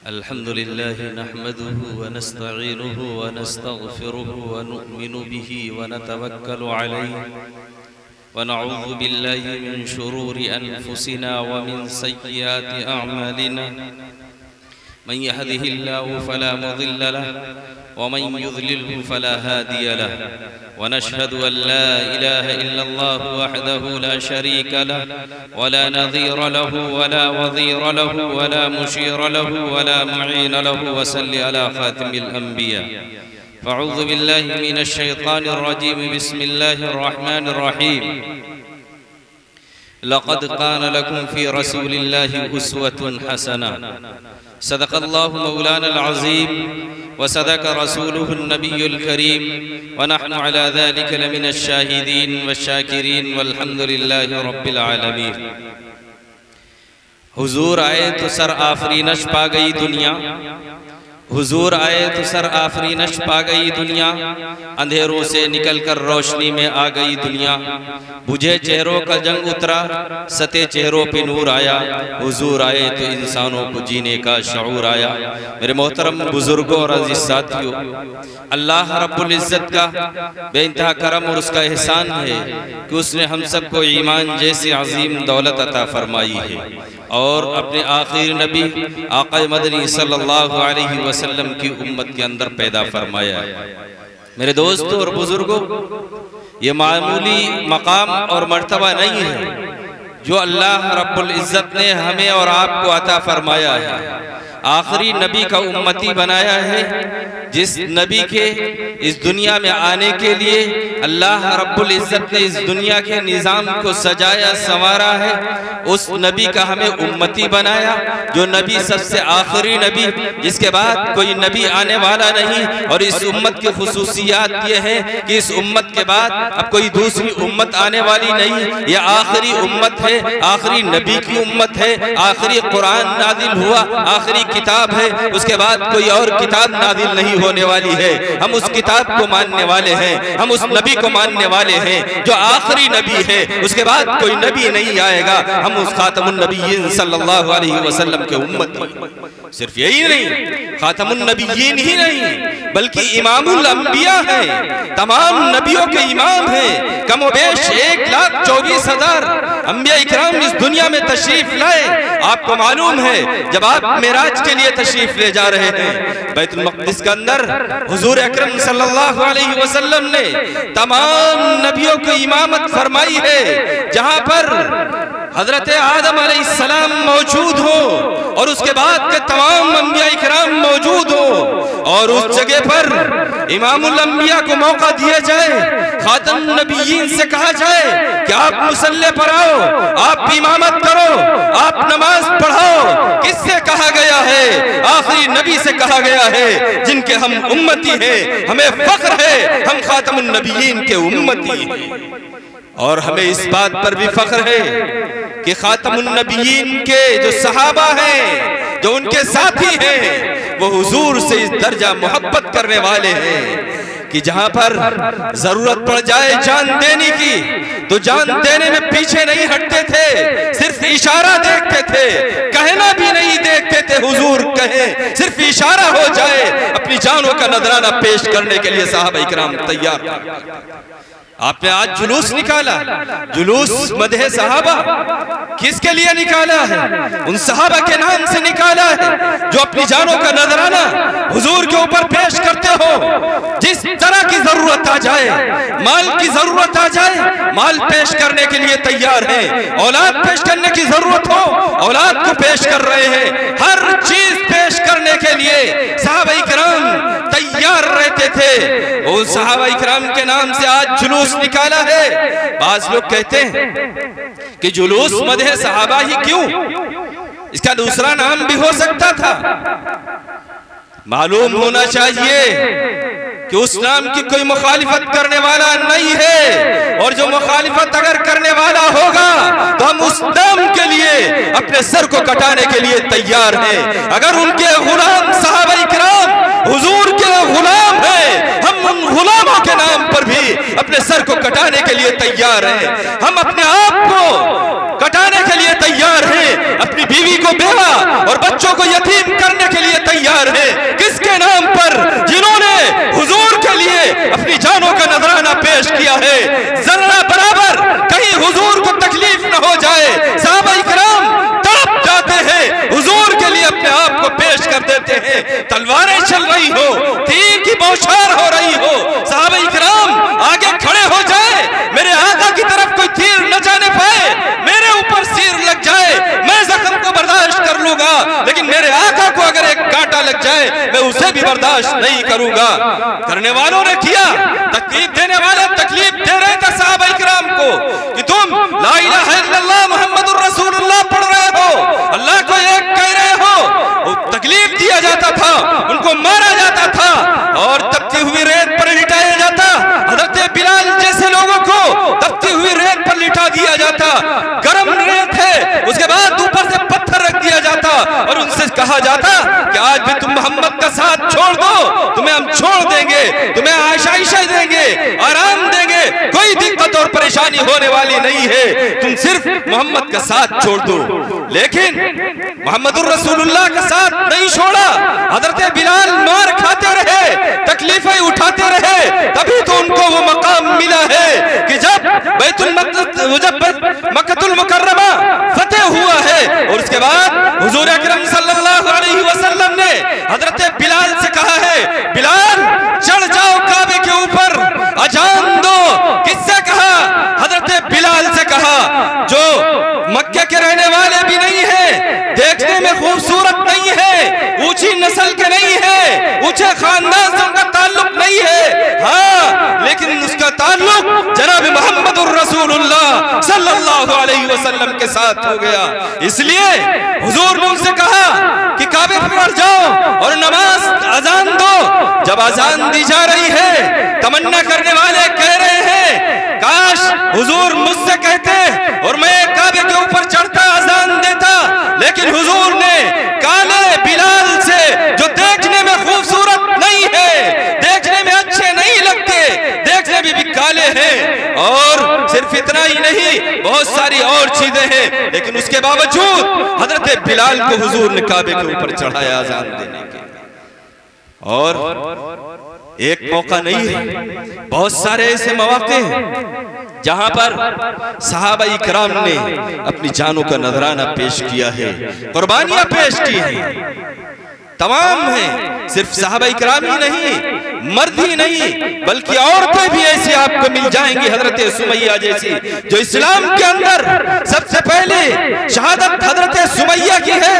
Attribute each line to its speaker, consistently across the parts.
Speaker 1: अल्हम्दुलिल्लाह नहमदुहु व नस्तईनुहु व नस्तगफिरुहु व नु'मिनु बिही व नतवक्कलु अलैहि व नऊज़ु बिल्लाहि मिन शुरूरि अनफुसिना व मिन सय्यिआति अअमालिना मन यहदिहिल्लाहु फला मुदिल्ल लहु व मन युद्लिल्हु फला हादिय लहु व नशहदु अन ला इलाहा इल्लल्लाहु वहदहु ला शरीक लहु व ला नज़ीर लहु व ला वज़ीर लहु व ला मुशीर लहु व ला मुईन लहु व सल्लि अला खातिमिल अंबिया फ़अऊज़ु बिल्लाहि मिनश शैतानिर रजीम बिस्मिल्लाहिर रहमानिर रहीम लक़द कान लकुम फ़ी रसूलिल्लाहि उस्वतुन हसना सदक़ल्लाहु मौलानल अज़ीम व सदक़ रसूलुहुन नबियुल करीम व नहनु अला ज़ालिका लमिनश शाहिदीन वश्शाकिरीन वल्हम्दुलिल्लाहि रब्बिल आलमीन। हुजूर आए तो सर आफरीनश पा गई दुनिया, हुजूर आए तो सर आफरीनश पा गई दुनिया, अंधेरों से निकलकर रोशनी में आ गई दुनिया। बुझे चेहरों का जंग उतरा, सते चेहरों पे नूर आया। हुजूर आए तो इंसानों को जीने का शऊर आया। मेरे मोहतरम बुजुर्गों और अजीज साथियों, अल्लाह रब्बुल इज्जत का बेइंतहा करम और उसका एहसान है कि उसने हम सबको ईमान जैसी अजीम दौलत अता फरमाई है और अपने आखिर नबी आका मदनी सल्लल्लाहु अलैहि वसल्लम की उम्मत के अंदर पैदा फरमाया है। मेरे दोस्तों और बुजुर्गों, ये मामूली मकाम और मर्तबा नहीं है जो अल्लाह रब्बुल इज्जत ने हमें और आपको अता फरमाया है। आखिरी नबी का उम्मती बनाया है, जिस नबी के इस दुनिया में आने के लिए अल्लाह रब्बुल इज्जत ने इस दुनिया के निज़ाम को सजाया संवारा है। उस नबी का हमें उम्मती बनाया, जो नबी सबसे आखिरी नबी, जिसके बाद कोई नबी आने वाला नहीं। और इस उम्मत की खुसूसियात ये है कि इस उम्मत के बाद अब कोई दूसरी उम्मत आने वाली नहीं। ये आखिरी उम्मत है, आखिरी नबी की उम्मत है। आखिरी कुरान नाजिल हुआ, आखिरी किताब है, उसके बाद कोई और किताब नाजिल नहीं होने वाली है। हम उस किताब को मानने वाले हैं, हम उस नबी को मानने वाले हैं जो आखिरी नबी है। उसके बाद कोई नबी नहीं आएगा। हम उस खातमुन नबिय्यीन सल्लल्लाहु अलैहि वसल्लम के उम्मती। सिर्फ यही नहीं, खातमुन नबिय्यीन ही नहीं बल्कि इमामुल अंबिया हैं, तमाम नबियों के इमाम हैं। कमोबेश 1,24,000 अंबिया इकराम इस दुनिया में तशरीफ लाए। आपको मालूम है, जब आप मेराज के लिए तशरीफ ले जा रहे हैं बैतुल मक़दिस के अंदर, हुजूर अकरम सल्लल्लाहु अलैहि वसल्लम ने तमाम नबियों की इमामत फरमाई है। जहां पर हजरत आदम अलैहिस्सलाम मौजूद हो और उसके बाद के तमाम अंबिया इकराम मौजूद हो, और उस जगह पर इमामुल अंबिया को मौका दिया जाए, खातम नबिय्यीन से कहा जाए कि आप मुसल्ले पर आओ, आप इमामत करो, आप नमाज पढ़ाओ। किससे कहा गया है? आखिरी नबी से कहा गया है, जिनके हम उम्मती हैं। हमें फख्र है, हम खातमुन नबिय्यीन के उम्मती हैं। और हमें इस बात पर भी फख्र है कि खातमुन नबिय्यीन के जो सहाबा हैं, जो उनके साथी हैं, वो हुजूर से इस दर्जा मोहब्बत करने वाले हैं कि जहां पर जरूरत पड़ जाए जान देने की तो जान देने में पीछे नहीं हटते थे। सिर्फ इशारा देखते थे, कहना भी नहीं देखते थे। हुजूर कहे, सिर्फ इशारा हो जाए, अपनी जानों का नजराना पेश करने के लिए साहबा इकराम तैयार। आपने आज जुलूस निकाला, जुलूस मदहे सहाबा किसके लिए निकाला है? उन सहाबा के नाम से निकाला है जो अपनी जानों का नजराना हुजूर के ऊपर पेश करते हो। जिस तरह की जरूरत आ जाए, माल की जरूरत आ जाए, माल पेश करने के लिए तैयार हैं। औलाद पेश करने की जरूरत हो, औलाद को पेश कर रहे हैं। हर चीज पेश करने के लिए सहाबा इकराम तैयार रहते थे। उन सहाबा इकराम के नाम से आज जुलूस निकाला है। बाज लोग कहते हैं कि जुलूस मदहे सहाबा ही क्यों? इसका दूसरा नाम भी हो सकता था। मालूम होना चाहिए कि उस नाम की कोई मुखालिफत करने वाला नहीं है, और जो मुखालिफत अगर करने वाला होगा तो हम उस नाम के लिए अपने सर को कटाने के लिए तैयार हैं। अगर उनके गुलाम सहाबा इकराम हुजूर के गुलाम हैं, हम उन गुलामों के नाम पर भी अपने सर को कटाने के लिए तैयार हैं। हम अपने आप को कटाने के लिए तैयार हैं, अपनी बीवी को बेवा और बच्चों को यतीम करने के लिए तैयार हैं। किसके नाम पर? जिन्होंने हुजूर के लिए अपनी जानों का नजराना पेश किया है। जरा बराबर कहीं हुजूर को तकलीफ न हो जाए, सहाबा इकराम तड़प जाते हैं, हुजूर के लिए अपने आप को पेश कर देते हैं। तलवारें चल रही हो, तीर की बौछार हो रही हो, सहाबा इकराम आगे खड़े हो जाए, मेरे आका की तरफ कोई तीर न जाने पाए, मेरे ऊपर तीर लग जाए, मैं जख्म को बर्दाश्त कर लूंगा, लेकिन मेरे आका को अगर एक कांटा लग जाए मैं उसे भी बर्दाश्त नहीं करूंगा। करने वालों ने किया, तकलीफ देने वाले तकलीफ दे रहे थे सहाबा इकराम को कि तुम ला इलाहा इल्लल्लाह मुहम्मदुर रसूलुल्लाह पढ़ रहे हो, अल्लाह को एक कह रहे हो। तकलीफ दिया जाता था, उनको मारा जाता था और तपती हुई रेत पर लिटाया जाता। हज़रत बिलाल जैसे लोगों को तपती हुई रेत पर लिटा दिया जाता। गर्म रेत है, उसके बाद ऊपर से पत्थर रख दिया जाता और उनसे कहा जाता कि आज भी तुम मोहम्मद का साथ छोड़ दो, तुम्हें हम छोड़ देंगे, तुम्हें आशाइशा देंगे, आराम देंगे, कोई दिक्कत और परेशानी होने वाली नहीं है, तुम सिर्फ मोहम्मद का साथ छोड़ दो। लेकिन मोहम्मदुर रसूलुल्लाह का साथ नहीं छोड़ा। हज़रत बिलाल मार खाते रहे, तकलीफें उठाते रहे, तभी तो उनको वो मकाम मिला है कि जब मक्कतुल मुकर्रमा फतेह हुआ है और उसके बाद हुजूर अकरम सल्लल्लाहु अलैहि वसल्लम ने हज़रत बिलाल से कहा है, बिलाल चढ़ जाओ काबे के ऊपर, अजान दो। किससे कहा? हज़रत बिलाल से कहा, जो मक्के के रहने वाले भी नहीं है, देखने में खूबसूरत नहीं है, ऊंची नस्ल के नहीं है, ऊंचे खानदान से उनका ताल्लुक नहीं है, हाँ लेकिन उसका ताल्लुक जनाब मुहम्मदुर रसूलुल्लाह सल्लल्लाहु अलैहि वसल्लम के साथ हो गया। इसलिए हुजूर ने उनसे कहा कि काबे पर जाओ और नमाज अजान दो। जब अजान दी जा रही है, तमन्ना करने वाले कह रहे हैं, काश हुजूर मुझसे कहते और मैं काबे के ऊपर चढ़ता अजान देता, लेकिन हुजूर ने काले बिलाल से, जो देखने में खूबसूरत नहीं है, देखने में अच्छे नहीं लगते, देखने में भी काले हैं, और सिर्फ इतना ही नहीं बहुत सारी और चीजें हैं, लेकिन उसके बावजूद हजरत बिलाल को हुजूर ने काबे के ऊपर चढ़ाया अजान देने के। और एक मौका नहीं है, बहुत सारे ऐसे मौके हैं जहां पर सहाबा इकराम ने अपनी जानों का नजराना पेश किया है, कुर्बानियां पेश की हैं, तमाम हैं। सिर्फ सहाबा इकराम ही नहीं, मर्द ही नहीं, बल्कि औरतें भी ऐसी आपको मिल जाएंगी, हजरत सुमैया जैसी, जो इस्लाम के अंदर सबसे पहले शहादत हजरत सुमैया की है।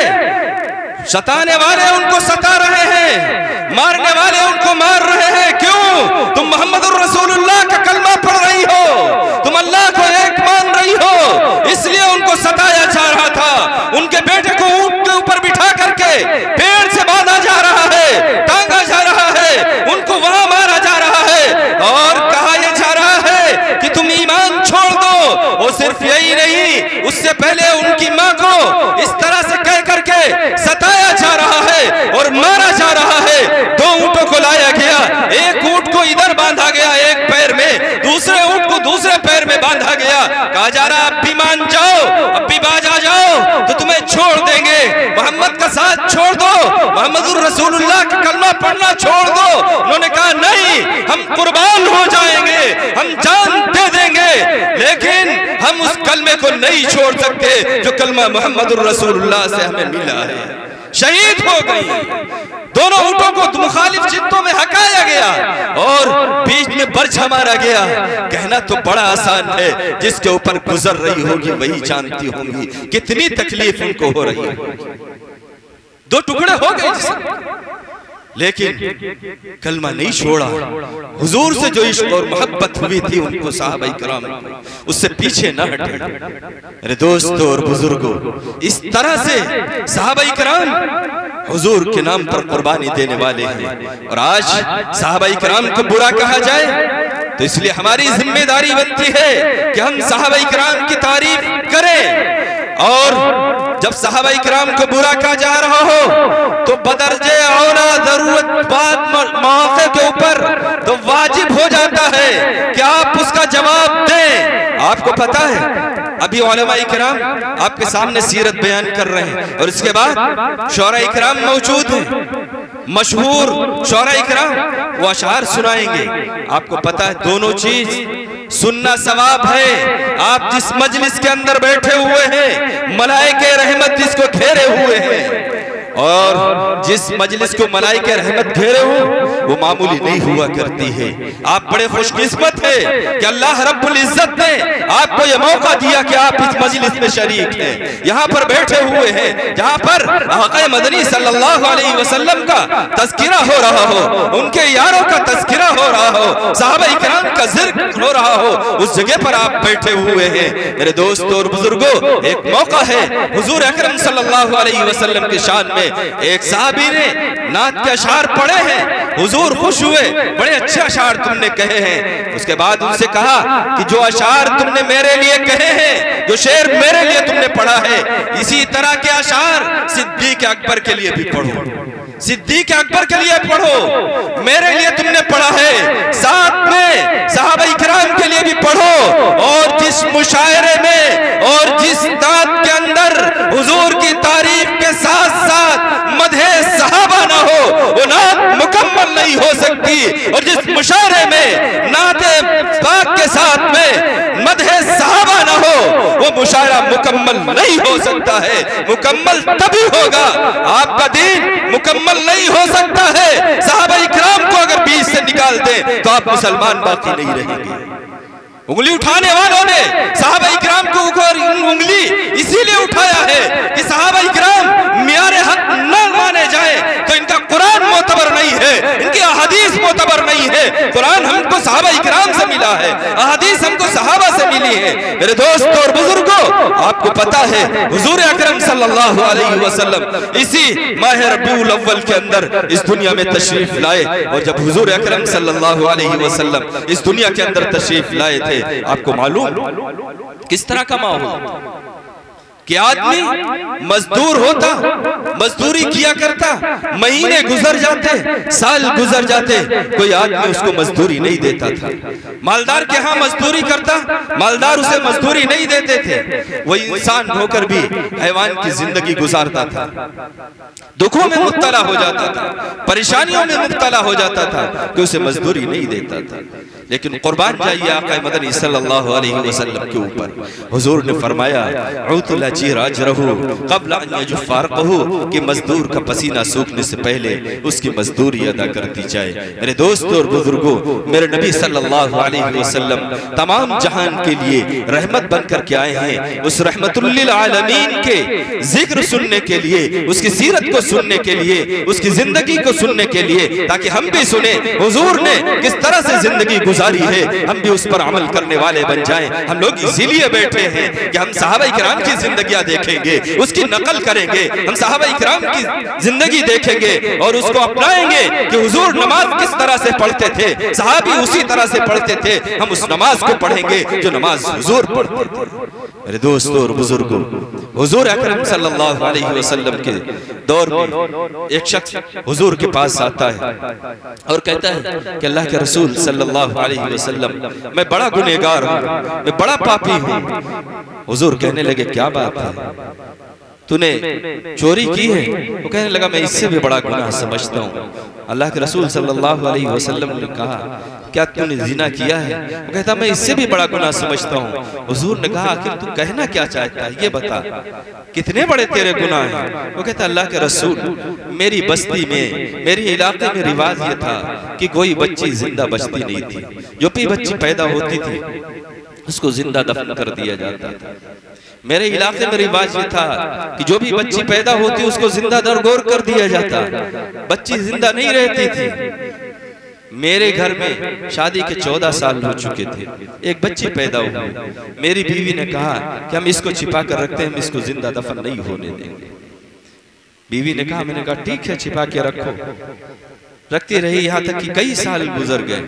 Speaker 1: सताने वाले उनको सता रहे हैं, मारने वाले उनको मार रहे हैं। क्यों? तुम मोहम्मदुर रसूलुल्लाह का कलमा पढ़ रही हो, तुम अल्लाह को एक मान रही हो, इसलिए उनको सताया जा रहा था। उनके बेटे को ऊंट के ऊपर बिठा करके पेड़ से बांधा जा रहा है, टांगा जा रहा है, उनको वहां मारा जा रहा है और कहा यह जा रहा है कि तुम ईमान छोड़ दो। और सिर्फ यही नहीं, उससे पहले उनकी माँ को इस तरह से कह करके सताया जा रहा है और मारा जा रहा है। दो ऊंटों को लाया गया, एक ऊंट को इधर बांधा गया एक पैर में, दूसरे ऊंट को दूसरे पैर में बांधा गया। कहा जा रहा अब भी मान जाओ, अब भी बाज आ जाओ तो तुम्हें छोड़ देंगे, मोहम्मद का साथ छोड़ दो, मोहम्मदुर रसूलुल्लाह का कलमा पढ़ना छोड़ दो। उन्होंने कहा नहीं, हम कुर्बान हो जाएंगे, हम जान दे देंगे, लेकिन हम उस कलमे को नहीं छोड़ सकते जो कलमा मोहम्मदुर रसूलुल्लाह से हमें मिला है। शहीद हो गई। दोनों ऊंटों को मुखालिफ जिद्दों में हकाया गया और बीच में बर्छा मारा गया। कहना तो बड़ा आसान है, जिसके ऊपर गुजर रही होगी वही जानती होंगी कितनी तकलीफ उनको हो रही है। दो टुकड़े हो गए जिसम, लेकिन कलमा नहीं छोड़ा। हुजूर से जो इश्क और मोहब्बत हुई थी उनको सहाबा इकराम को, उससे पीछे न हटे। अरे दोस्तों और बुजुर्गों, इस तरह से सहाबा इकराम हुजूर के नाम पर कुर्बानी देने वाले हैं। और आज सहाबा इकराम को बुरा कहा जाए तो इसलिए हमारी जिम्मेदारी बनती है कि हम सहाबा इकराम की तारीफ करें। और जब सहाबा इकराम को बुरा कहा जा रहा हो तो बदर्जे औला जरूरत बात मौके के ऊपर तो वाजिब हो जाता है कि आप उसका जवाब दें। आपको पता है अभी उलमा इकराम आपके सामने सीरत बयान कर रहे हैं और इसके बाद शौरा इकराम मौजूद हैं, मशहूर शौरा इकराम, वो अशार सुनाएंगे। आपको पता है दोनों चीज सुनना सवाब है। आप जिस मजलिस के अंदर बैठे हुए हैं, मलाइके रहमत जिसको घेरे हुए हैं, और जिस मजलिस को मलाइके रहमत घेरे हो वो मामूली नहीं हुआ करती है। आप बड़े खुशकिस्मत हैं कि अल्लाह रब्बुल इज्जत ने आपको ये मौका दिया कि आप इस मजलिस में शरीक हैं, यहाँ पर बैठे हुए हैं जहाँ पर आक़ा मदनी सल्लल्लाहु अलैहि वसल्लम का तज़किरा हो रहा हो, उनके यारों का तज़किरा हो रहा हो, सहाबा इकराम का ज़िक्र हो रहा हो, उस जगह पर आप बैठे हुए हैं। मेरे दोस्तों और बुजुर्गों, एक मौका है हुजूर अकरम सल्लल्लाहु अलैहि वसल्लम की शान में एक साहबी ने नात के अशार पढ़े हैं, हुजूर खुश हुए, बड़े अच्छे अशार तुमने कहे हैं। उसके बाद उनसे कहा कि जो अशार तुमने मेरे लिए कहे हैं, जो शेर मेरे लिए तुमने पढ़ा है, इसी तरह के अशार सिद्दीक़ अकबर के लिए भी पढ़ो, सिद्दीक़ अकबर के लिए पढ़ो, मेरे लिए तुमने पढ़ा है, साथ में सहाबा इकराम के लिए भी पढ़ो। और जिस मुशायरे में और जिस नात के अंदर हुजूर की तारीफ के साथ साथ मदहे सहाबा ना हो, वो नात मुकम्मल नहीं हो सकती। और जिस मुशायरे में नाते पाक के साथ में मदहे सहाबा ना हो, वो मुशायरा मुकम्मल नहीं हो सकता है। मुकम्मल तभी होगा, आपका दीन मुकम्मल नहीं हो सकता है। सहाबा इकराम को अगर बीच से निकाल दें तो आप मुसलमान बाकी नहीं रहेंगे। उंगली उठाने वालों ने सहाबा इकराम को उंगली इसीलिए उठाया है कि सहाबा इकराम मियारे हक न माने जाए तो इनका कुरान मोतबर नहीं है, इनकी अहादीस मोतबर नहीं है। कुरान हमको सहाबा इकराम से मिला है, अहादीस हमको सहाबा से मिली है। मेरे दोस्तों और बुजुर्गों, आपको पता है हुजूर अकरम सल्लल्लाहु अलैहि वसल्लम इसी माह रबीउल अव्वल के अंदर इस दुनिया में तशरीफ लाए। और जब हुजूर अकरम सल्लल्लाहु अलैहि वसल्लम इस दुनिया के अंदर तशरीफ लाए थे, आपको मालूम किस तरह का माहौल कि आदमी मजदूर होता, मजदूरी किया करता, महीने गुजर जाते, साल गुजर जाते, कोई आदमी उसको मजदूरी नहीं देता था। मालदार के यहाँ मजदूरी करता, मालदार उसे मजदूरी नहीं देते थे। वो इंसान होकर भी हैवान की जिंदगी गुजारता था, दुखों में मुब्तला हो जाता था, परेशानियों में मुब्तला हो जाता था कि उसे मजदूरी नहीं देता था। लेकिन कुर्बान जाइए आक़ा मदनी सल्लल्लाहु अलैहि वसल्लम के ऊपर, हुजूर ने फरमाया कि मजदूर का पसीना सूखने से पहले उसकी मजदूरी अदा कर दी जाए। मेरे दोस्तों और बुजुर्गों, मेरे नबी सल्लल्लाहु अलैहि वसल्लम तमाम जहान के लिए रहमत बनकर के आए हैं। उस रहमतुल लिल आलमीन के जिक्र सुनने के लिए, उसकी सीरत को सुनने के लिए, उसकी जिंदगी को सुनने के लिए, ताकि हम भी सुने हुजूर ने किस तरह से जिंदगी गुजारी है, हम भी उस पर अमल करने वाले बन जाएं। हम लोग इसीलिए बैठे हैं कि हम सहाबा इकराम की जिंदगियां देखेंगे, उसकी नकल करेंगे, हम सहाबा इकराम की जिंदगी देखेंगे और उसको अपनाएंगे कि हुजूर नमाज किस तरह से पढ़ते थे, सहाबी उसी तरह से पढ़ते थे, हम उस नमाज को पढ़ेंगे जो नमाज हुजूर पढ़ते थे। मेरे दोस्तों और बुजुर्गों, हुजूर अकरम सल्लल्लाहु अलैहि वसल्लम के दौर में एक शख्स हुजूर के पास आता है और कहता है कि अल्लाह के रसूल सल्लल्लाहु अलैहि वसल्लम, मैं बड़ा गुनहगार हूँ, मैं बड़ा पापी हूँ। हुजूर कहने लगे क्या बात है, तूने चोरी की है? वो कहने लगा मैं इससे भी बड़ा गुनाह समझता हूँ। अल्लाह के रसूल सल्लल्लाहु अलैहि वसल्लम ने कहा क्या तूने जिना किया है? वो कहता मैं इससे भी बड़ा गुनाह समझता हूँ। हुजूर ने कहा आखिर तू कहना क्या चाहता है, ये बता, कितने बड़े तेरे गुनाह हैं? वो कहता अल्लाह के रसूल, मेरी बस्ती में, मेरे इलाके में रिवाज ये था कि कोई बच्ची जिंदा बचती नहीं थी, जो भी बच्ची पैदा होती थी उसको जिंदा दफन कर दिया जाता था। मेरे इलाके में रिवाज ये था कि जो भी बच्ची पैदा होती उसको जिंदा दरगोर कर दिया जाता, बच्ची जिंदा नहीं रहती थी। मेरे घर में शादी के 14 साल हो चुके थे, एक बच्ची पैदा हुई। मेरी बीवी ने कहा कि हम इसको छिपा कर रखते हैं, हम इसको जिंदा दफन नहीं होने देंगे। बीवी ने कहा, मैंने कहा ठीक है छिपा के रखो। रखती रही, यहाँ तक कि कई साल गुजर गए।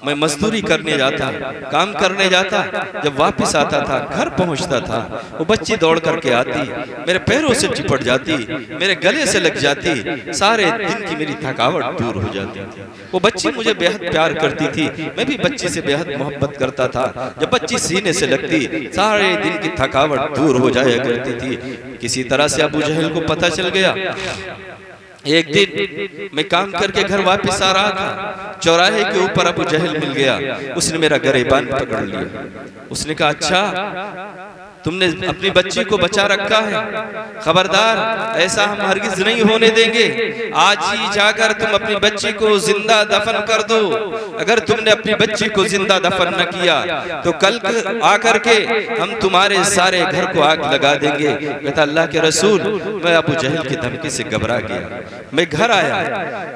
Speaker 1: मैं मजदूरी करने जाता, काम करने जाता, जब वापस आता था, घर पहुंचता था, वो बच्ची दौड़ करके आती, मेरे पैरों से चिपट जाती, मेरे गले से लग जाती, सारे दिन की मेरी थकावट दूर हो जाती। वो बच्ची मुझे बेहद प्यार करती थी, मैं भी बच्ची से बेहद मोहब्बत करता था। जब बच्ची सीने से लगती, सारे दिन की थकावट दूर हो जाया करती थी। किसी तरह से अबू जहल को पता चल गया। एक दिन मैं काम करके घर वापस आ रहा था, चौराहे के ऊपर अबू जहल मिल गया। उसने मेरा गरेबान पकड़ लिया। उसने कहा, अच्छा तुमने अपनी बच्ची को बचा रखा है, खबरदार ऐसा हम हरगिज नहीं होने देंगे। आज ही जाकर तुम अपनी बच्ची को जिंदा दफन कर दो। अगर तुमने अपनी बच्ची को जिंदा दफन न किया तो कल आकर के हम तुम्हारे सारे घर को आग लगा देंगे। कहता, अल्लाह के रसूल, मैं अबू जहल की धमकी से घबरा गया। मैं घर आया,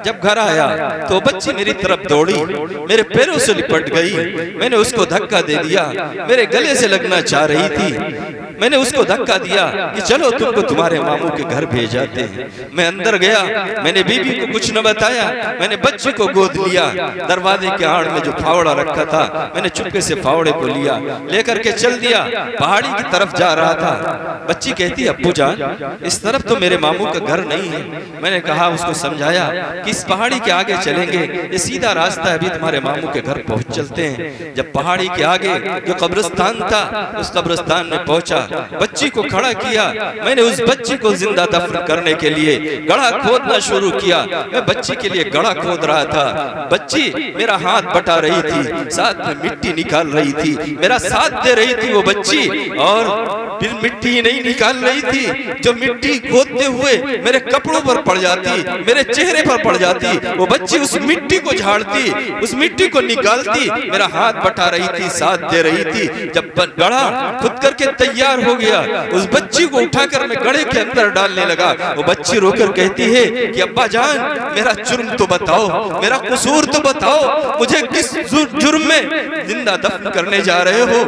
Speaker 1: जब घर आया तो बच्ची मेरी तरफ दौड़ी, मेरे पैरों से लिपट गई। मैंने उसको धक्का दे दिया, मेरे गले से लगना चाह रही थी। मैंने उसको धक्का दिया कि चलो तुमको तुम्हारे मामू के घर भेज जाते हैं। मैं अंदर गया, मैंने बीबी को कुछ न बताया, मैंने बच्चे को गोद लिया। दरवाजे के आड़ में जो फावड़ा रखा था, मैंने चुपके से फावड़े को लिया, लेकर के चल दिया। पहाड़ी की तरफ जा रहा था। बच्ची कहती, अब्बू जान, इस तरफ तो मेरे मामू का घर नहीं है। मैंने कहा, उसको समझाया कि इस पहाड़ी के आगे चलेंगे, ये सीधा रास्ता है, अभी तुम्हारे मामू के घर पहुंच चलते हैं। जब पहाड़ी के आगे जो कब्रिस्तान था, उस कब्रिस्तान में पहुंचा, बच्ची को खड़ा किया। मैंने उस बच्ची को जिंदा दफन करने के लिए गड़ा खोदना शुरू किया। मैं बच्ची के लिए गड़ा खोद रहा था। बच्ची मेरा हाथ बटा रही थी, साथ में मिट्टी निकाल रही थी, मेरा साथ दे रही थी वो बच्ची। और फिर मिट्टी नहीं निकाल रही थी, जो मिट्टी खोदते हुए मेरे कपड़ों पर पड़ जाती, मेरे चेहरे पर पड़ जाती, वो बच्ची उस मिट्टी को झाड़ती, उस मिट्टी को निकालती, मेरा हाथ बटा रही थी, साथ दे रही थी। जब गड़ा खुद करके तैयार हो गया, उस बच्ची को उठाकर मैं गड़े के अंदर डालने लगा। वो बच्ची रोकर कहती है कि अब्बा जान, मेरा जुर्म तो बताओ, मेरा कसूर तो बताओ, मुझे किस जुर्म में जिंदा दफन करने जा रहे हो।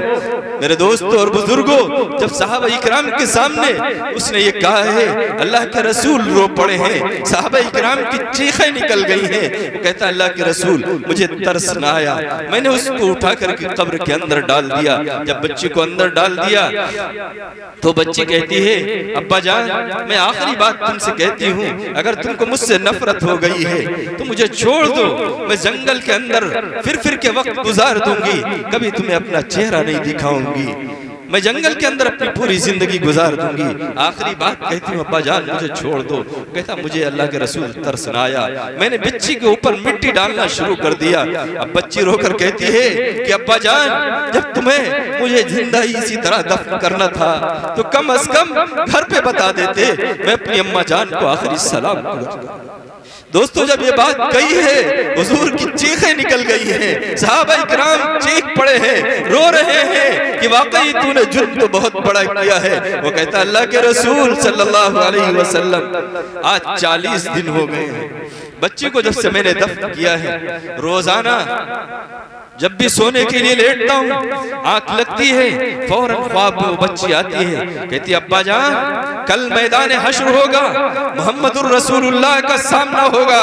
Speaker 1: मेरे दोस्तों और बुजुर्गों, जब साहबा इकराम के सामने उसने ये कहा है, अल्लाह के रसूल रो पड़े हैं, साहबा इकराम की चीखें निकल गई हैं। वो कहता, अल्लाह के रसूल, मुझे तरस न आया, मैंने उसको उठा करके कब्र के अंदर डाल दिया। जब बच्ची को अंदर डाल दिया तो बच्ची कहती है, अब्बा जान, मैं आखिरी बात तुमसे कहती हूँ, अगर तुमको मुझसे नफरत हो गई है तो मुझे छोड़ दो। मैं जंगल के अंदर फिर के वक्त गुजार दूंगी, कभी तुम्हें अपना चेहरा नहीं दिखाऊंगी। मैं जंगल के अंदर अपनी पूरी जिंदगी गुजार दूंगी। आखिरी बात कहती हूँ, अब्बा जान, मुझे छोड़ दो। कहता, मुझे अल्लाह के रसूल तरस न आया, मैंने बच्ची के ऊपर मिट्टी डालना शुरू कर दिया। अब बच्ची रोकर कहती है कि अब्बा जान, जब तुम्हें मुझे जिंदा ही इसी तरह दफन करना था तो कम अज कम घर पे बता देते, मैं अपनी अम्मा जान को आखिरी सलाम करता। दोस्तों, जब ये बात कही है, हुजूर की चीखें निकल गई हैं, सहाबा इकराम चीख पड़े हैं, रो रहे हैं कि वाकई तूने जुर्म तो बहुत बड़ा किया है। वो कहता, अल्लाह के रसूल सल्लल्लाहु अलैहि वसल्लम, आज 40 दिन हो गए हैं बच्ची को जब से मैंने दफन किया है। रोजाना जब भी सोने के लिए लेटता हूँ, आंख लगती है, फौरन ख्वाब में वो बच्ची आती है, कहती है, अब्बा जान, कल मैदान हश्र होगा, मोहम्मदुर रसूलुल्लाह का सामना होगा,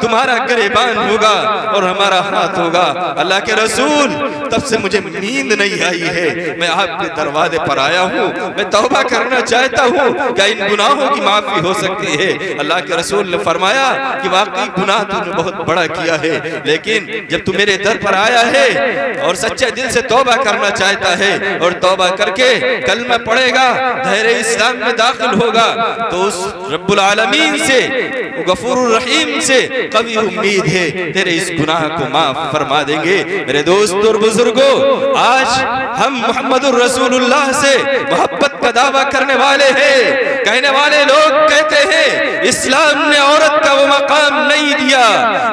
Speaker 1: तुम्हारा गरेबान होगा और हमारा हाथ होगा। अल्लाह के रसूल, तब से मुझे नींद नहीं आई है, मैं आपके दरवाजे पर आया हूँ, मैं तौबा करना चाहता हूँ, क्या इन गुनाहों की माफी हो सकती है। अल्लाह के रसूल ने फरमाया कि वाकई गुनाह तूने बहुत बड़ा किया है, लेकिन जब तू मेरे दर पर आया है और सच्चे दिल से तौबा करना चाहता है और तौबा करके कलमा पढ़ेगा, दायरे इस्लाम में दाखिल होगा, तो उस रब्बुल आलमीन से, गफूरुर रहीम से कभी उम्मीद है तेरे इस गुनाह को माफ फरमा देंगे। मेरे दोस्तों और बुजुर्गों, आज हम मोहम्मदुर रसूलुल्लाह से मोहब्बत का दावा करने वाले हैं। कहने वाले लोग कहते हैं इस्लाम ने औरत का वो मकाम नहीं दिया,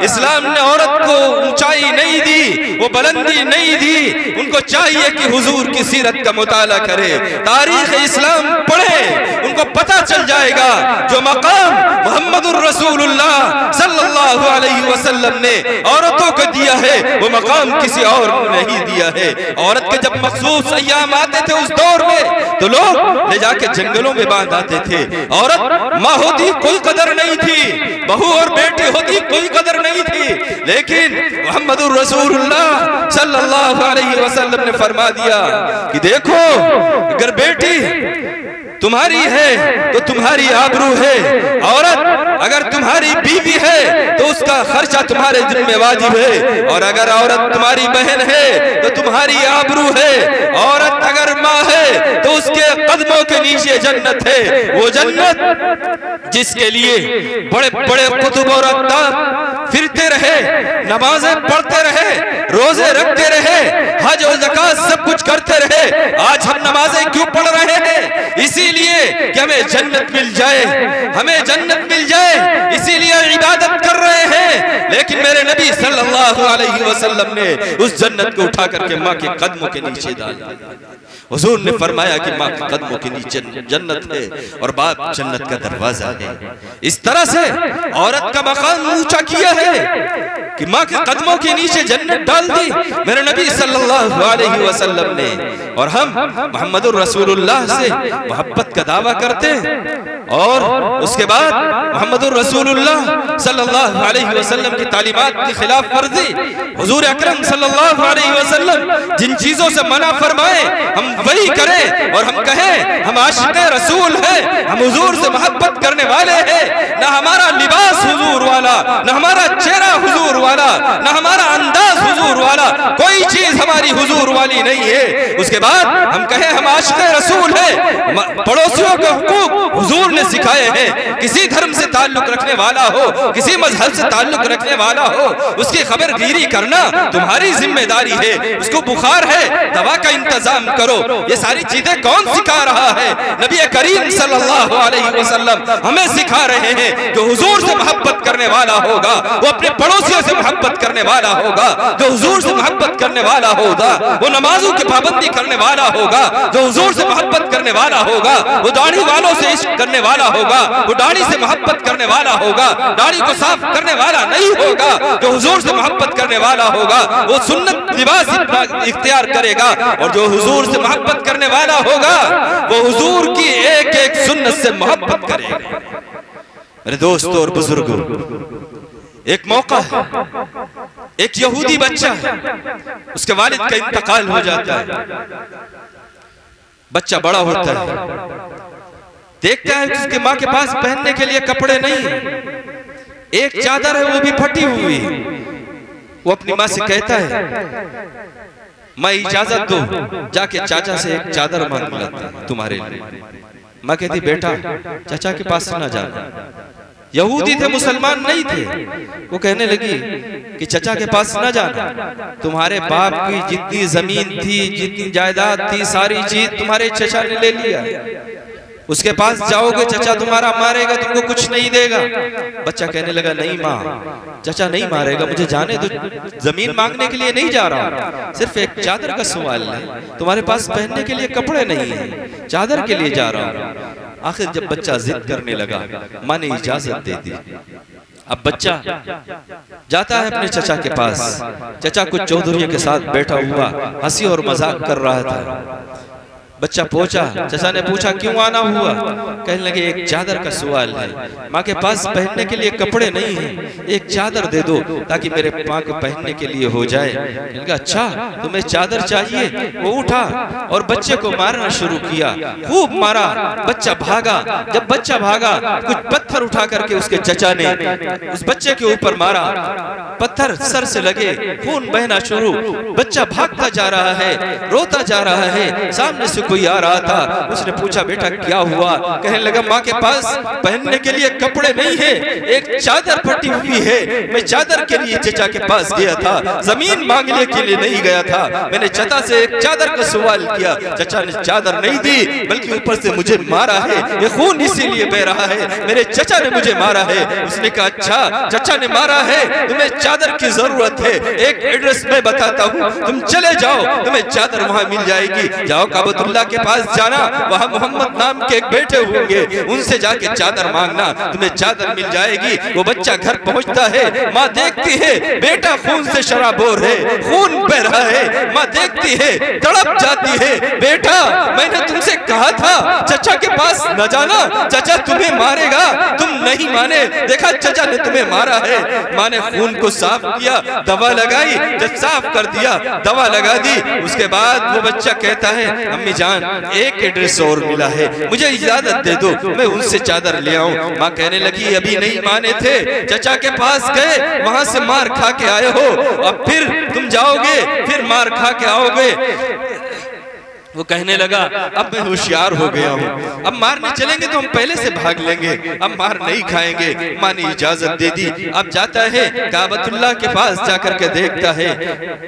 Speaker 1: इस्लाम ने औरत को ऊंचाई नहीं दी, वो बुलंदी नहीं दी। उनको चाहिए कि हुजूर की सीरत का मुताला करे, तारीख इस्लाम पढ़े, उनको पता चल जाएगा जो मकाम मोहम्मदुर रसूलुल्लाह सल्लल्लाहु अलैहि वसल्लम ने औरतों को दिया है, वो मकाम किसी और को नहीं दिया है। औरत के जब मखसूस अय्याम आते थे उस दौर में, तो लोग ले जाके जंगलों में बांध आते थे। औरत माँ होती, कोई कदर नहीं थी, बहू और बेटी होती कोई कदर नहीं थी, लेकिन मुहम्मदुर रसूलुल्लाह सल्लल्लाहु अलैहि वसल्लम ने फरमा दिया कि देखो, अगर बेटी तुम्हारी है तो तुम्हारी आबरू है, औरत अगर तुम्हारी बीवी है तो उसका खर्चा तुम्हारे जिम्मे वाजिब है, और अगर औरत तुम्हारी बहन है तो तुम्हारी आबरू है, औरत अगर माँ है तो उसके कदमों के नीचे जन्नत है, वो जन्नत जिसके लिए बड़े बड़े कुतुब और अक़ताब फिरते रहे, नमाजें पढ़ते रहे, रोजे रखते रहे, हज और ज़कात सब कुछ करते रहे। आज हम नमाजें क्यों पढ़ रहे हैं? इसीलिए कि हमें जन्नत मिल जाए, हमें जन्नत मिल जाए, इसीलिए इबादत कर रहे हैं। लेकिन मेरे नबी सल्लल्लाहु अलैहि वसल्लम ने उस जन्नत को उठा करके माँ के कदमों के नीचे डाल दिया। हुजूर ने फरमाया कि माँ के कदमों के नीचे जन्नत है और बाप जन्नत का दरवाजा है। इस तरह से औरत का मकाम ऊंचा किया है कि माँ के कदमों के नीचे जन्नत डाल दी मेरे नबी सल्लल्लाहु अलैहि वसल्लम ने। और हम मुहम्मदुर रसूलुल्लाह से मोहब्बत का दावा करते हैं, और उसके बाद मुहम्मदुर रसूलुल्लाह सल्लल्लाहु अलैहि वसल्लम की तालीमात की खिलाफ वर्जी, हुजूर अकरम सल्लल्लाहु अलैहि वसल्लम जिन चीजों से मना फरमाए हम वही करें, और हम कहें हम आशिक़े रसूल हैं, हम हुजूर से मोहब्बत करने वाले हैं। ना हमारा लिबास हुजूर वाला, ना हमारा चेहरा हुजूर वाला, ना हमारा अंदाज हुजूर वाला, कोई चीज हमारी हुजूर वाली नहीं है। उसके बाद हम कहें हम आशिक़े रसूल हैं, पड़ोसियों के हुकूक हुजूर ने सिखाए हैं। किसी धर्म से ताल्लुक रखने वाला हो, किसी मजहब से ताल्लुक रखने वाला हो, उसकी खबरगिरी करना तुम्हारी जिम्मेदारी है। उसको बुखार है, दवा का इंतजाम करो। ये सारी चीजें कौन सिखा रहा है? नबी करीम सल्लल्लाहु अलैहि वसल्लम हमें सिखा रहे हैं। जो हुजूर से मोहब्बत करने वाला होगा वो अपने पड़ोसियों से मोहब्बत करने वाला होगा, जो हुजूर से मोहब्बत करने वाला होगा वो नमाजों की पाबंदी करने वाला होगा, जो हुजूर से मोहब्बत करने वाला होगा वो दाढ़ी वालों से इश्क करने वाला होगा, वो दाढ़ी से मोहब्बत करने वाला होगा, दाढ़ी को साफ करने वाला नहीं होगा। जो हुजूर से मोहब्बत करने वाला होगा वो सुन्नत लिबास इख्तियार करेगा, और जो हुजूर से मोहब्बत करने वाला होगा वो हुजूर की एक एक सुन्नत से मोहब्बत करेगा। मेरे दोस्तों और बुजुर्गों, एक मौका है, एक यहूदी बच्चा है, उसके वालिद का इंतकाल हो जाता है, बच्चा बड़ा होता है, देखता है कि उसकी माँ के पास पहनने के लिए कपड़े नहीं है, एक चादर है वो भी फटी हुई है। वो अपनी माँ से कहता है माँ इजाजत दो, जाके चाचा से एक चादर मांग लाता है तुम्हारे लिए। माँ कहती बेटा चाचा के पास ना जाना। यहूदी थे, मुसलमान नहीं थे। वो कहने लगी कि चाचा के पास ना जाना, तुम्हारे बाप की जितनी जमीन थी, जितनी जायदाद थी, सारी चीज तुम्हारे चाचा ने ले लिया। उसके पास जाओगे चाचा तुम्हारा मारेगा, तुमको कुछ नहीं देगा। बच्चा कहने लगा नहीं माँ, चाचा नहीं मारेगा, मुझे जाने दो, जमीन मांगने के लिए नहीं जा रहा, सिर्फ एक चादर का सवाल है, तुम्हारे पास पहनने के लिए कपड़े नहीं है, चादर के लिए जा रहा हूँ। आखिर जब बच्चा जिद करने लगा, माँ ने इजाजत दे दी। अब बच्चा जाता है अपने चचा के पास। चचा कुछ चौधरी के साथ बैठा हुआ हंसी और मजाक कर रहा था। बच्चा पहुंचा, चचा ने पूछा क्यों आना हुआ? कहने लगे एक चादर का सवाल है, माँ के पास पहनने के लिए कपड़े नहीं हैं, एक चादर दे दो ताकि मेरे माँ को पहनने के लिए हो जाए। कहने लगा अच्छा तुम्हें चादर चाहिए? वो उठा और बच्चे को मारना शुरू किया, खूब मारा। बच्चा भागा, जब बच्चा भागा कुछ पत्थर उठा करके उसके चचा ने उस बच्चे के ऊपर मारा, पत्थर सर से लगे, खून बहना शुरू। बच्चा भागता जा रहा है, रोता जा रहा है। सामने से कोई आ रहा था, उसने पूछा बेटा क्या हुआ? कहने लगा माँ के पास पहनने के लिए कपड़े नहीं है, एक चादर फटी हुई है, मैं चादर के लिए चचा के पास गया था, जमीन मांगने के लिए नहीं गया था। मैंने चचा से एक चादर का सवाल किया, चचा ने चादर नहीं दी बल्कि ऊपर से मुझे मारा है, ये खून इसीलिए बह रहा है, मेरे चचा ने मुझे मारा है। उसने कहा अच्छा चचा ने मारा है, तुम्हें चादर की जरूरत है, एक एड्रेस मैं बताता हूँ, तुम चले जाओ, तुम्हें चादर वहाँ मिल जाएगी। जाओ काबतुल्लाह के पास जाना, वहाँ मोहम्मद नाम के एक बैठे होंगे, उनसे जाके चादर मांगना, तुम्हें चादर मिल जाएगी। वो बच्चा घर पहुँचता है, माँ देखती है बेटा खून से शराबोर है, खून बह रहा है। माँ देखती है, तड़प जाती है, बेटा मैंने तुमसे कहा था चचा के पास न जाना, चचा तुम्हें मारेगा, तुम नहीं माने, देखा चचा ने तुम्हें मारा है। माँ ने खून को साफ किया, दवा लगाई, जब साफ कर दिया दवा लगा दी, उसके बाद वो बच्चा कहता है अम्मी जान एक एड्रेस और मिला है, मुझे इजाजत दे दो मैं उनसे चादर ले आऊं। माँ कहने लगी अभी नहीं माने थे, चचा के पास गए, वहां से मार खा के आए हो, अब फिर तुम जाओगे फिर मार खा के आओगे। वो कहने लगा अब मैं होशियार हो गया हूँ, अब मारने चलेंगे तो हम पहले से भाग लेंगे, अब मार नहीं खाएंगे। माँ ने इजाजत दे दी। अब जाता है काबतुल्लाह के पास जाकर के देखता है,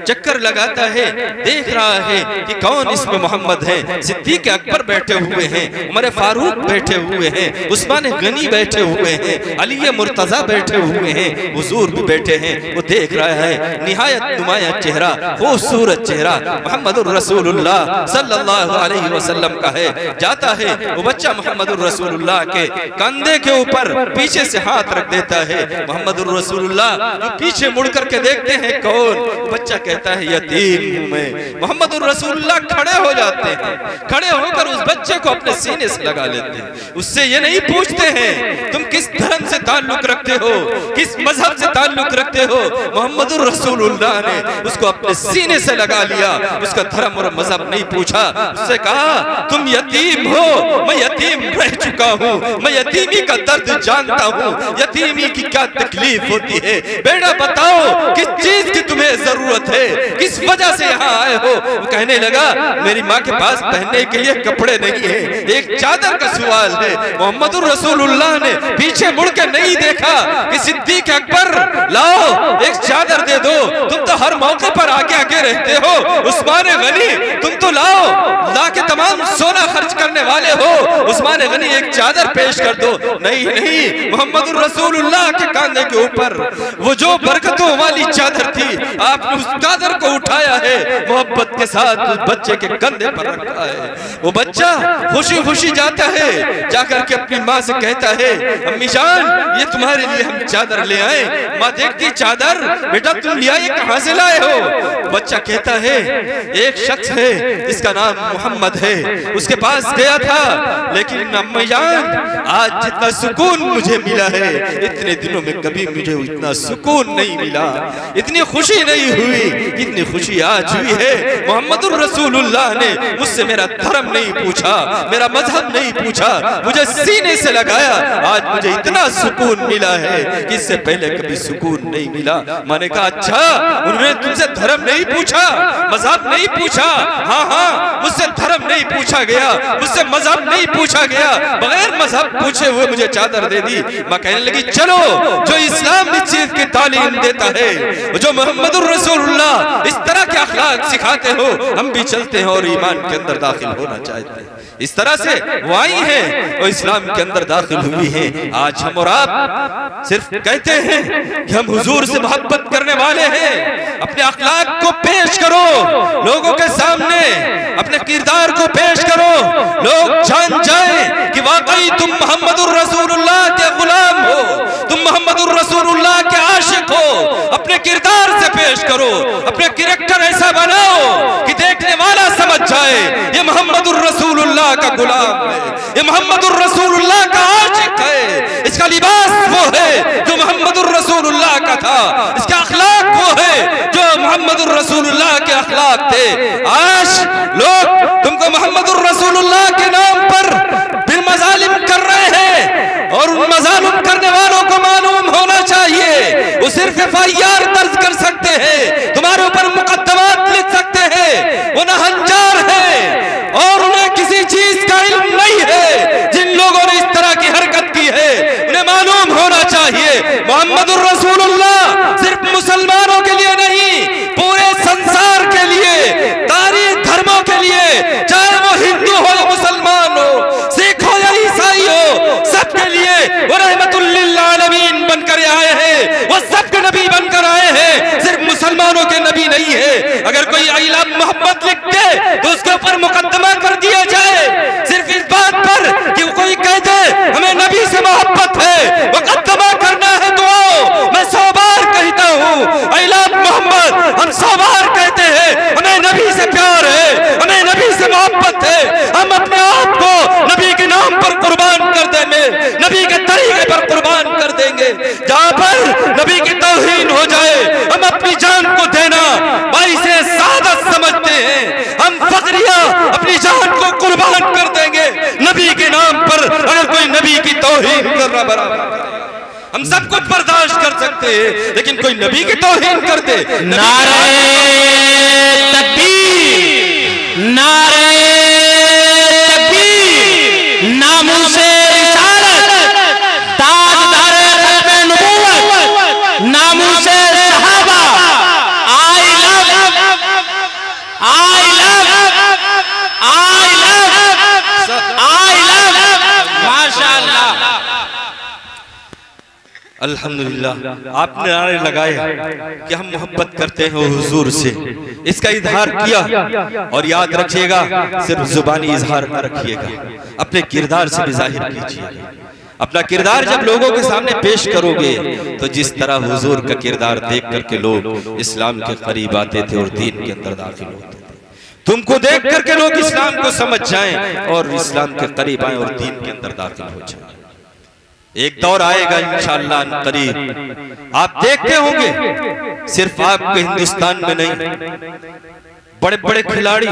Speaker 1: चक्कर लगाता है, देख रहा है कि कौन इसमें मोहम्मद है। सिद्दीक अकबर बैठे हुए हैं, उमर फारूक बैठे हुए हैं, उस्मान गनी बैठे हुए हैं, अली मुर्तजा बैठे हुए हैं, हुजूर भी बैठे हैं। वो देख रहा है निहायत नुमाया चेहरा, खूबसूरत चेहरा मोहम्मदुर रसूलुल्लाह सल्लल्लाहु अलैहि वसल्लम का है। जाता है वो बच्चा मोहम्मदुर रसूलुल्लाह के कंधे के ऊपर पीछे से हाथ रख देता है। मोहम्मदुर रसूलुल्लाह जो पीछे मुड़ करके देखते हैं कौन, बच्चा कहता है यतीम हूं मैं। मोहम्मदुर रसूलुल्लाह खड़े हो जाते हैं, खड़े होकर उस बच्चे को अपने सीने से लगा लेते हैं। उससे ये नहीं पूछते हैं तुम किस धर्म से ताल्लुक रखते हो, किस मजहब से ताल्लुक रखते हो। मोहम्मदुर रसूलुल्लाह ने उसको अपने सीने से लगा लिया, उसका धर्म और मजहब नहीं पूछा। उससे कहा तुम यतीम हो, मैं यतीम रह चुका हूँ, मैं यतीमी का दर्द जानता हूँ, यतीमी की क्या तकलीफ होती है। बेटा बताओ किस चीज की तुम्हें जरूरत है, किस वजह से यहाँ आए हो। वो कहने लगा मेरी माँ के पास पहनने के लिए कपड़े नहीं है, एक चादर का सवाल है। मोहम्मदुर रसूलुल्लाह ने पीछे मुड़ के नहीं देखा कि सिद्दीक अकबर लाओ एक चादर दे दो, तुम तो हर मौके पर आगे आगे रहते हो। उस्मान गनी तुम तो लाओ, ला के तमाम सोना खर्च करने वाले हो, उस्मान गनी एक चादर पेश कर दो। नहीं नहीं, मोहम्मदुर रसूलुल्लाह के कांधे के ऊपर वो जो बरकतों वाली चादर थी, आपने उस चादर को उठाया है, मोहब्बत के साथ उस बच्चे के कंधे पर रखा है। वो बच्चा खुशी खुशी जाता है, जाकर के अपनी माँ से कहता है अम्मी जान ये तुम्हारे लिए हम चादर ले आए। माँ देखती चादर, बेटा तुम लिया ये कहाँ से लाए हो। बच्चा कहता है एक शख्स है इसका नाम मोहम्मद है, उसके पास गया था, लेकिन अम्मी जान आज जितना सुकून मुझे मिला है इतने दिनों में कभी मुझे इतना सुकून नहीं मिला, इतनी खुशी नहीं हुई जितनी खुशी आज हुई है। मोहम्मदुर रसूलुल्लाह ने मुझसे मेरा धर्म नहीं पूछा, मेरा मजहब नहीं पूछा, मुझे सीने से लगाया, आज मुझे इतना सुकून मिला है कि इससे पहले कभी सुकून नहीं मिला। मैंने कहा अच्छा उन्होंने तुमसे धर्म नहीं पूछा, मजहब नहीं पूछा। हाँ हाँ, मुझसे धर्म नहीं पूछा गया, मुझसे मजहब नहीं पूछा गया, बगैर मजहब पूछे हुए मुझे चादर दे दी। मैं कहने लगी चलो जो इस्लाम इस चीज की तालीम देता है, जो मोहम्मदुर रसूलुल्लाह इस तरह के अखलाक सिखाते हो, हम भी चलते हैं और ईमान के अंदर दाखिल होना चाहते हैं। इस तरह से वो आई है और इस्लाम के अंदर दाखिल हुई है। आज हम और आप सिर्फ कहते हैं कि हम हुजूर से मोहब्बत करने वाले हैं, अपने अखलाक को पेश करो लोगों के सामने, अपने किरदार को पेश करो, लोग जान जाएं कि वाकई तुम मोहम्मदुर रसूलुल्लाह के गुलाम हो, तुम मोहम्मदुर रसूलुल्लाह के आशिक हो। अपने किरदार से पेश करो, अपने कैरेक्टर ऐसा बनाओ कि देखने वाला समझ जाए ये मोहम्मदुर रसूलुल्लाह का गुलाम है, ये मोहम्मदुर रसूलुल्लाह का आशिक है, इसका लिबास वो है जो मोहम्मदुर रसूलुल्लाह का था, इसका अखलाक वो है जो मोहम्मदुर रसूलुल्लाह के अखलाक थे। आज लोग तुमको मोहम्मदुर रसूलुल्लाह के नाम पर बिल मजालिम कर रहे हैं और उन मजालिम करने वालों को मालूम होना चाहिए वो सिर्फ एफआईआर दर्ज कर सकते हैं, तुम्हारे ऊपर मुकद्दमात लिख सकते हैं, वो नहंजार है और उन्हें किसी चीज का इल्म नहीं है। जिन लोगों ने इस तरह की हरकत की है उन्हें मालूम होना चाहिए मोहम्मदुर रसूलुल्लाह सिर्फ मुसलमानों के लिए नहीं, पूरे संसार के लिए, तारीख धर्मों के लिए, चाहे वो हिंदू हो या मुसलमान हो, सिख हो या ईसाई हो, सबके लिए वो रहमतुल लिल आलमीन बनकर आए हैं, वो सबके नबी बनकर आए हैं, सिर्फ मुसलमानों के नबी नहीं है। अगर कोई आई लव मोहम्मद लिख दे तो उसके ऊपर मुकद्दमा कर दिया जाए, सिर्फ इस बात पर कि कोई कह दे हमें नबी से मोहब्बत है, मुकद्दमा करना है तो आओ। मैं 100 बार कहता हूँ आई लव मोहम्मद, हम 100 बार कहते हैं हमें नबी से प्यार है, हमें नबी से मोहब्बत है, हम अपने आप को नबी के नाम पर कुर्बान कर देंगे, नबी के तरीके पर कुर्बान देंगे। जहां पर नबी की तौहीन हो जाए हम अपनी जान को देना बाइसे सादत समझते हैं। हम फकरिया अपनी जान को कुर्बान कर देंगे नबी के नाम पर अगर कोई नबी की तौहीन करना बराबर। हम सब कुछ बर्दाश्त कर सकते हैं लेकिन कोई नबी की तौहीन कर दे,
Speaker 2: नारे तकबीर, नारे तकबीर, नामूसे रिसालत, ताजदारे खत्मे नबुव्वत, नामूसे सहाबा, आई लव माशाअल्लाह।
Speaker 1: अल्हम्दुलिल्लाह आपने नारे लगाए कि हम मोहब्बत करते हैं हुजूर से, इसका इजहार किया। और याद रखिएगा सिर्फ जुबानी इजहार न रखिएगा, अपने किरदार से भी जाहिर कीजिए। अपना किरदार जब लोगों के सामने पेश करोगे तो जिस तरह हुजूर का किरदार देख करके लोग इस्लाम के करीब आते थे और दीन के अंदर दाखिल होते थे, तुमको देख करके लोग इस्लाम को समझ जाएं और इस्लाम के करीब आए और दीन के अंदर दाखिल हो जाए। एक दौर आएगा इंशाअल्लाह करीब, आप देखते होंगे सिर्फ आपके हिंदुस्तान में नहीं, बड़े बड़े खिलाड़ी,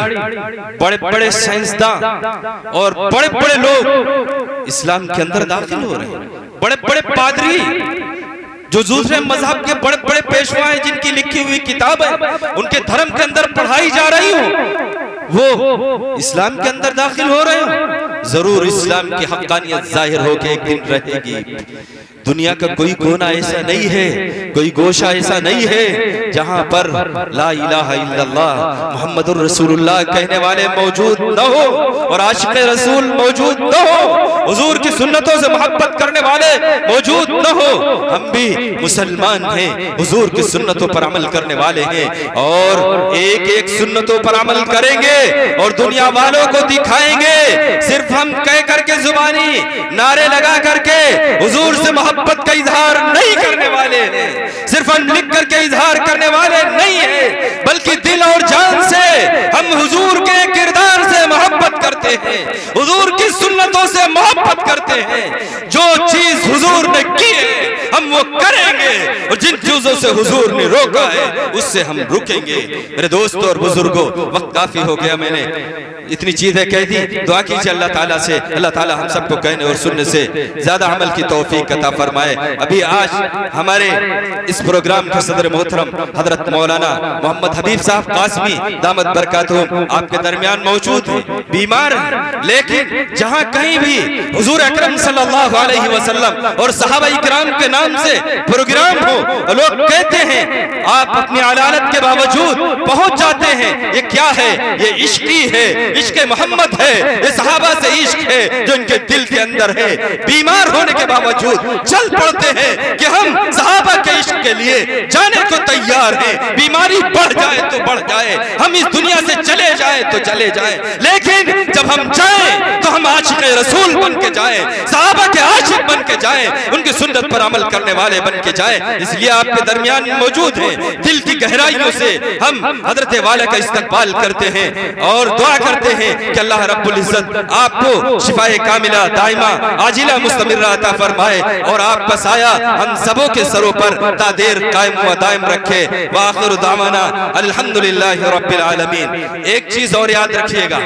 Speaker 1: बड़े बड़े साइंसदान और बड़े बड़े लोग इस्लाम के अंदर दाखिल हो रहे हैं। बड़े बड़े पादरी जो दूसरे मजहब के बड़े बड़े पेशवा हैं, जिनकी लिखी हुई किताब है, उनके धर्म के अंदर पढ़ाई जा रही हो, वो इस्लाम के अंदर दाखिल हो रहे हो। जरूर इस्लाम की हक्कानियत जाहिर होके एक दिन रहेगी। दुनिया का कोई कोना ऐसा नहीं है, कोई गोशा ऐसा नहीं है जहां पर ला इलाहा इल्लल्लाह मुहम्मदुर रसूलुल्लाह कहने वाले मौजूद न हो और आशिक रसूल मौजूद न हो, हुजूर की सुन्नतों से मोहब्बत करने वाले मौजूद न हो। हम भी मुसलमान हैं, हुजूर की सुन्नतों पर अमल करने वाले हैं और एक एक सुन्नतों पर अमल करेंगे और दुनिया वालों को दिखाएंगे। सिर्फ हम कह करके जुबानी नारे लगा करके हुजूर से मोहब्बत का इजहार नहीं करने वाले हैं, सिर्फ हम लिख करके इजहार करने वाले नहीं है, बल्कि दिल और जान से हम हुजूर के किरदार से मोहब्बत करते हैं, हुजूर की सुन्नतों से मोहब्बत करते हैं। जो चीज हुजूर ने की है हम वो करेंगे और जिन चीजों से हुजूर ने रोका है उससे हम रुकेंगे। मेरे दोस्तों और बुजुर्गों, वक्त काफी हो गया, मैंने इतनी चीजें कह दी। दुआ कीजिए अल्लाह ताला से, अल्लाह ताला हम सबको कहने और सुनने से ज्यादा अमल की तौफीक अता फरमाए। अभी आज हमारे इस प्रोग्राम के सदर मोहतरम हजरत मौलाना मोहम्मद हबीब साहब कासमी दामत बरकातुहुम आपके दरमियान मौजूद हैं, बीमार हैं, लेकिन जहां कहीं भी हुजूर अकरम सल्लल्लाहु अलैहि वसल्लम और सहाबा इकराम के नाम से प्रोग्राम हो और लोग कहते हैं आप अपनी अदालत के बावजूद पहुंच जाते हैं। ये क्या है? ये इश्की है, इश्क मोहम्मद है, ये सहाबा से इश्क है जो इनके दिल के अंदर है। बीमार होने के बावजूद चल पड़ते हैं कि हम सहाबा के इश्क के लिए जाने को तैयार हैं। बीमारी बढ़ जाए तो बढ़ जाए, हम इस दुनिया से चले जाए तो चले जाए, लेकिन जब हम जाएं तो हम आशिक रसूल बन के जाएं, सहाबा के आशिक बन के जाएं, उनकी सुन्नत पर अमल करने वाले बन के जाएं। इसलिए आपके दरमियान मौजूद हैं। दिल की गहराइयों से हम हजरत वाला का इस्तकबाल करते हैं और दुआ करते हैं कि अल्लाह रब्बुल इज्जत आपको शिफाए कामिला दाइमा आजिला मुस्तमिर्रा अता फरमाए और आपका साया हम सबों के सरों पर तादेर कायम व दायम रखे। व आखिर दावाना अल्हम्दुलिल्लाहि रब्बिल आलमीन। एक चीज और याद रखिएगा।